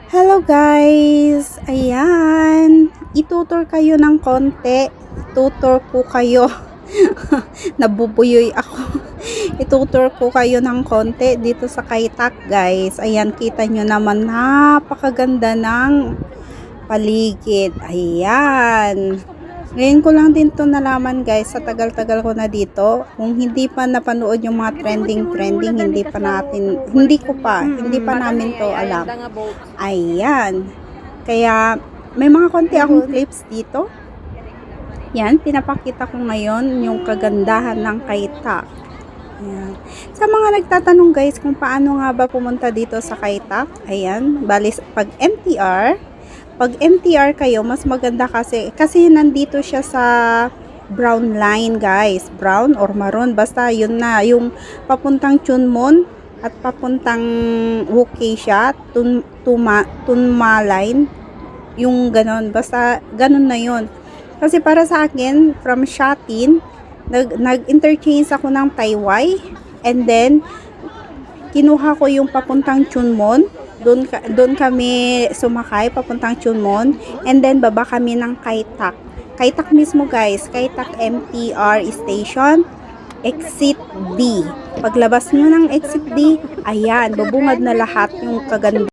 Hello guys! Ayan, itutur kayo ng konti. Itutur ko kayo. Nabubuyoy ako. Itutur ko kayo ng konti dito sa Kaitak guys. Ayan, kita nyo naman napakaganda ng paligid. Ayan. Ngayon ko lang din to nalaman guys, sa tagal-tagal ko na dito. Kung hindi pa napanood yung mga trending, hindi pa namin to alam. Ayan. Kaya may mga konti akong clips dito. Yan, pinapakita ko ngayon yung kagandahan ng Kaitak. Ayan. Sa mga nagtatanong guys kung paano nga ba pumunta dito sa Kaitak, ayan, bali pag MTR kayo, mas maganda kasi nandito siya sa brown line guys, brown or maroon, basta yun na, yung papuntang Chunmon at papuntang Wukay siya, Tunma line, yung ganon, basta ganon na yun. Kasi para sa akin, from Shatin, nag-interchange ako ng Taiwai, and then kinuha ko yung papuntang Chunmon. Doon kami sumakay papuntang Chunmon, and then baba kami ng Kaitak. Kaitak mismo guys, Kaitak MTR station, exit D. Paglabas nyo ng exit D, ayan, bubungad na lahat yung kaganda.